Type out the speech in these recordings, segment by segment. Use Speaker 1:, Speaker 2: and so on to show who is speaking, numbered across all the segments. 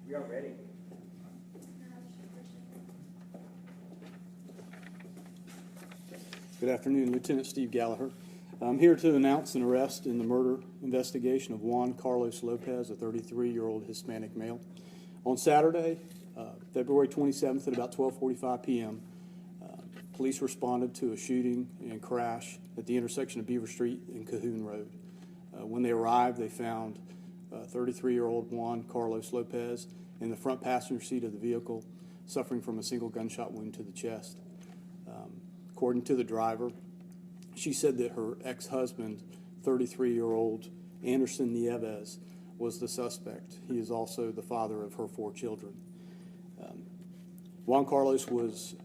Speaker 1: We are ready.
Speaker 2: Good afternoon, Lieutenant Steve Gallagher. I'm here to announce an arrest in the murder investigation of Juan Carlos Lopez, a 33-year-old Hispanic male. On Saturday, February 27th at about 12:45 p.m., police responded to a shooting and crash at the intersection of Beaver Street and Cahoon Road. When they arrived, they found 33-year-old Juan Carlos Lopez in the front passenger seat of the vehicle, suffering from a single gunshot wound to the chest. According to the driver, she said that her ex-husband, 33-year-old Anderson Nieves, was the suspect. He is also the father of her 4 children. Juan Carlos was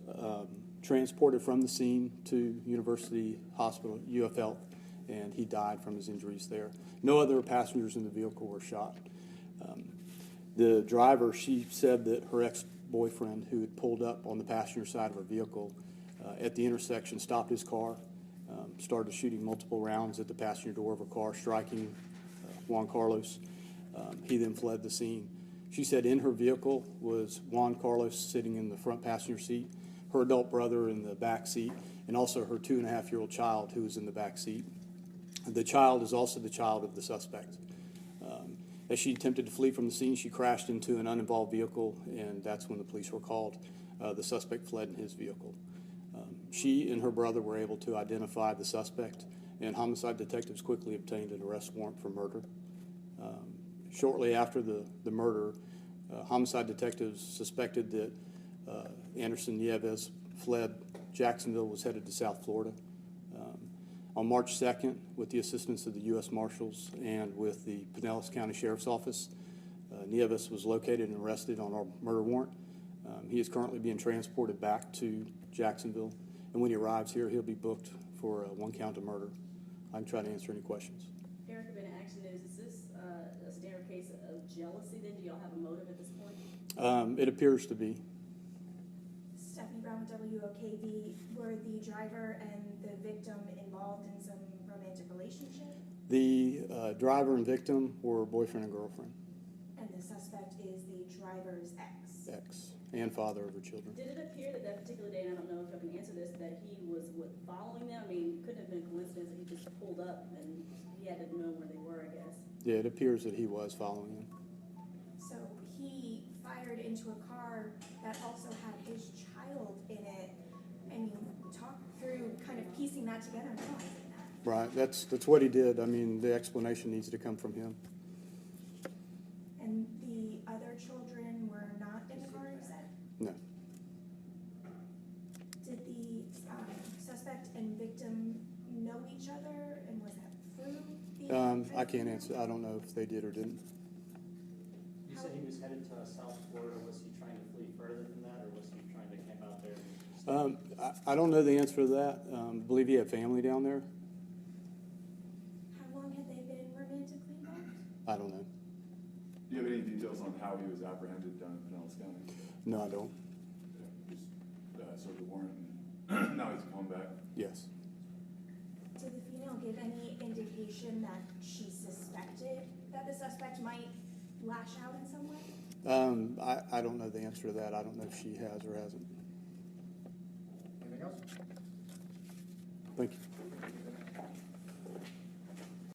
Speaker 2: transported from the scene to University Hospital, UF Health, and he died from his injuries there. No other passengers in the vehicle were shot. The driver, she said that her ex-boyfriend, who had pulled up on the passenger side of her vehicle at the intersection, stopped his car, started shooting multiple rounds at the passenger door of her car, striking Juan Carlos. He then fled the scene. She said in her vehicle was Juan Carlos sitting in the front passenger seat, her adult brother in the back seat, and also her 2.5-year-old child who was in the back seat. The child is also the child of the suspect. As she attempted to flee from the scene, she crashed into an uninvolved vehicle, and that's when the police were called. The suspect fled in his vehicle. She and her brother were able to identify the suspect, and homicide detectives quickly obtained an arrest warrant for murder. Shortly after the murder, homicide detectives suspected that Anderson Nieves fled Jacksonville, was headed to South Florida. On March 2nd, with the assistance of the U.S. Marshals and with the Pinellas County Sheriff's Office, Nieves was located and arrested on our murder warrant. He is currently being transported back to Jacksonville, and when he arrives here, he'll be booked for 1 count of murder. I can try to answer any questions.
Speaker 3: Erica, been in action is this a standard case of jealousy then? Do y'all have a motive at this point?
Speaker 2: It appears to be.
Speaker 4: Stephanie Brown with WOKV. Were the driver and the victim involved in some romantic relationship?
Speaker 2: The driver and victim were boyfriend and girlfriend.
Speaker 4: And the suspect is the driver's ex?
Speaker 2: And father of her children.
Speaker 3: Did it appear that particular day, and I don't know if I can answer this, that he was following them? I mean, couldn't have been a coincidence that he just pulled up and he had to know where they were, I guess.
Speaker 2: Yeah, it appears that he was following them.
Speaker 4: So he fired into a car that also had his child in it. I mean, talk through kind of piecing that together and realizing that.
Speaker 2: Right, that's what he did. I mean, the explanation needs to come from him.
Speaker 4: And the other children were not in the car, you said?
Speaker 2: No.
Speaker 4: Did the suspect and victim know each other, and was that through the
Speaker 2: I can't answer. I don't know if they did or didn't.
Speaker 1: You said he was headed to South Florida. Was he trying to flee further than that, or was he trying to camp out there?
Speaker 2: I don't know the answer to that. I believe he had family down there.
Speaker 4: How long had they been romantically involved?
Speaker 2: I don't know.
Speaker 5: Do you have any details on how he was apprehended down in Pinellas County?
Speaker 2: No, I don't.
Speaker 5: Just served the warrant and now he's coming back?
Speaker 2: Yes.
Speaker 4: Did the female give any indication that she suspected that the suspect might lash out in some way?
Speaker 2: I don't know the answer to that. I don't know if she has or hasn't.
Speaker 1: Anything else?
Speaker 2: Thank you.